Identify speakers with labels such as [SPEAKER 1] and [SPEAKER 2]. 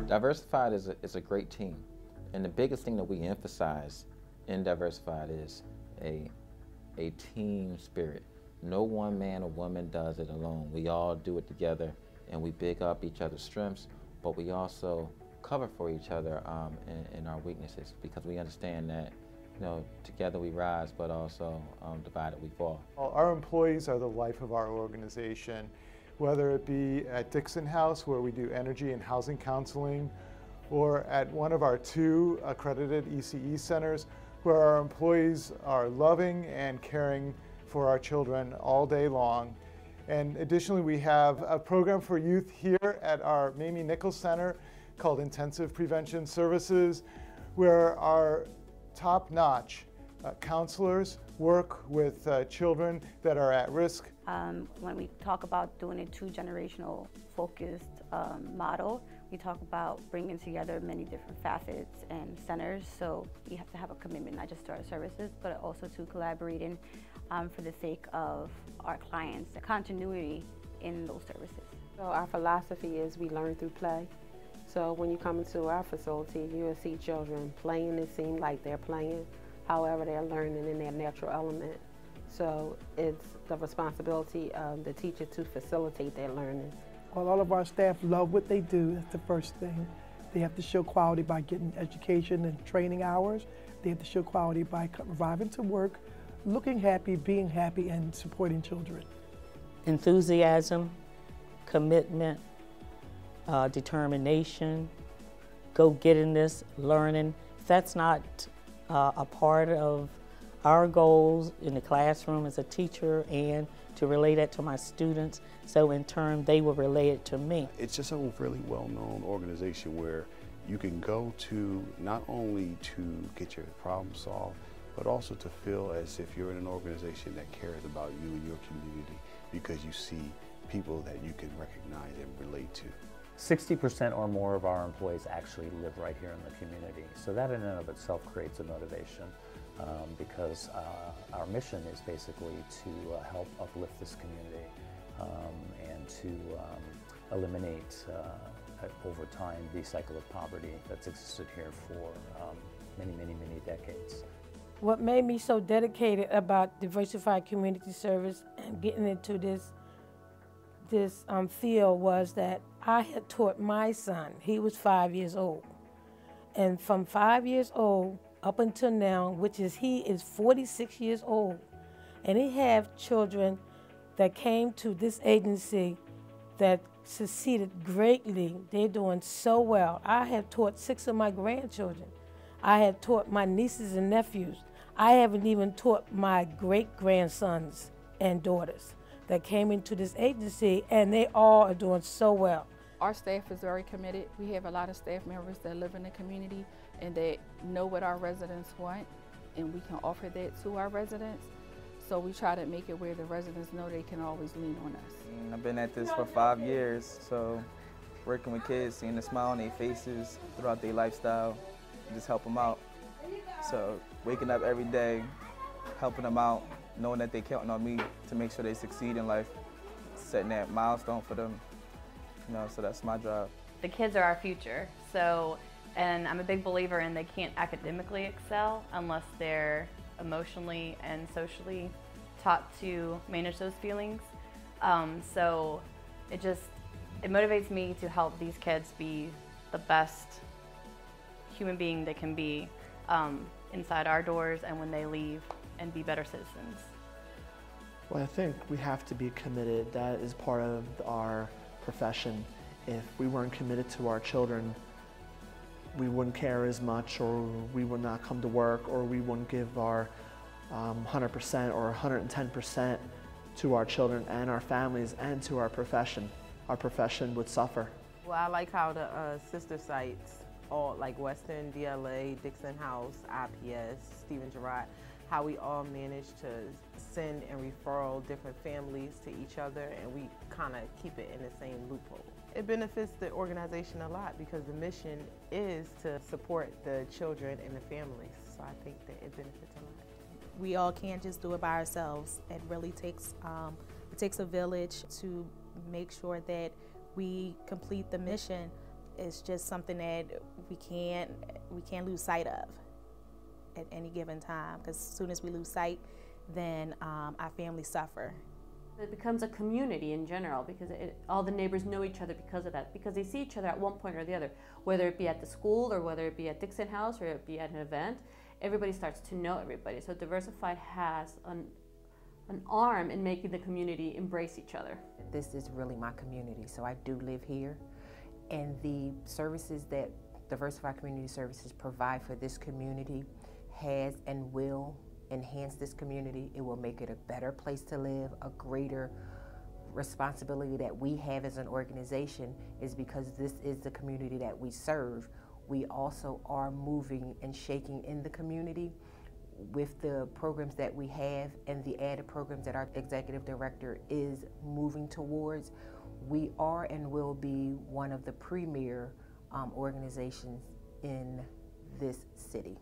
[SPEAKER 1] Diversified is a great team, and the biggest thing that we emphasize in Diversified is a team spirit. No one man or woman does it alone. We all do it together, and we big up each other's strengths, but we also cover for each other in our weaknesses, because we understand that, you know, together we rise, but also divided we fall.
[SPEAKER 2] Our employees are the life of our organization, whether it be at Dixon House, where we do energy and housing counseling, or at one of our 2 accredited ECE centers, where our employees are loving and caring for our children all day long. And additionally, we have a program for youth here at our Mamie Nichols Center called Intensive Prevention Services, where our top-notch counselors work with children that are at risk.
[SPEAKER 3] When we talk about doing a 2-generational focused model, we talk about bringing together many different facets and centers. So we have to have a commitment not just to our services, but also to collaborating for the sake of our clients, the continuity in those services.
[SPEAKER 4] So our philosophy is we learn through play. So when you come into our facility, you will see children playing. It seems like they're playing. However, they're learning in their natural element. So it's the responsibility of the teacher to facilitate their learning.
[SPEAKER 5] Well, all of our staff love what they do. That's the first thing. They have to show quality by getting education and training hours. They have to show quality by arriving to work, looking happy, being happy, and supporting children.
[SPEAKER 6] Enthusiasm, commitment, determination, go-gettedness, learning. If that's not a part of our goals in the classroom as a teacher, and to relay that to my students, so in turn they will relay it to me.
[SPEAKER 7] It's just a really well-known organization where you can go to not only to get your problem solved, but also to feel as if you're in an organization that cares about you and your community, because you see people that you can recognize and relate to.
[SPEAKER 8] 60% or more of our employees actually live right here in the community. So that in and of itself creates a motivation, because our mission is basically to help uplift this community and to eliminate over time the cycle of poverty that's existed here for many, many, many decades.
[SPEAKER 9] What made me so dedicated about Diversified Community Service and getting into this field was that I had taught my son. He was 5 years old. And from 5 years old up until now, he is 46 years old. And he have children that came to this agency that succeeded greatly. They're doing so well. I have taught 6 of my grandchildren. I have taught my nieces and nephews. I haven't even taught my great-grandsons and daughters that came into this agency, and they all are doing so well.
[SPEAKER 10] Our staff is very committed. We have a lot of staff members that live in the community and that know what our residents want, and we can offer that to our residents. So we try to make it where the residents know they can always lean on us.
[SPEAKER 11] I've been at this for 5 years, so working with kids, seeing the smile on their faces throughout their lifestyle, just help them out. So waking up every day, helping them out, knowing that they're counting on me to make sure they succeed in life, setting that milestone for them, so that's my job.
[SPEAKER 12] The kids are our future, and I'm a big believer in they can't academically excel unless they're emotionally and socially taught to manage those feelings. So it motivates me to help these kids be the best human being they can be inside our doors and when they leave, and be better citizens.
[SPEAKER 13] Well, I think we have to be committed. That is part of our profession. If we weren't committed to our children, we wouldn't care as much, or we would not come to work, or we wouldn't give our 100% or 110% to our children and our families and to our profession. Our profession would suffer.
[SPEAKER 14] Well, I like how the sister sites, all like Western, DLA, Dixon House, IPS, Stephen Gerard, how we all manage to send and referral different families to each other, and we kind of keep it in the same loophole. It benefits the organization a lot because the mission is to support the children and the families, so I think that it benefits a lot.
[SPEAKER 15] We all can't just do it by ourselves. It really takes a village to make sure that we complete the mission, it's just something that we can't lose sight of at any given time, because as soon as we lose sight, then our families suffer.
[SPEAKER 16] It becomes a community in general, because all the neighbors know each other because of that, because they see each other at one point or the other, whether it be at the school or whether it be at Dixon House or it be at an event. Everybody starts to know everybody. So Diversified has an arm in making the community embrace each other.
[SPEAKER 17] This is really my community, so I do live here, and the services that Diversified Community Services provide for this community has and will enhance this community. It will make it a better place to live. A greater responsibility that we have as an organization is because this is the community that we serve. We also are moving and shaking in the community with the programs that we have and the added programs that our executive director is moving towards. We are and will be one of the premier organizations in this city.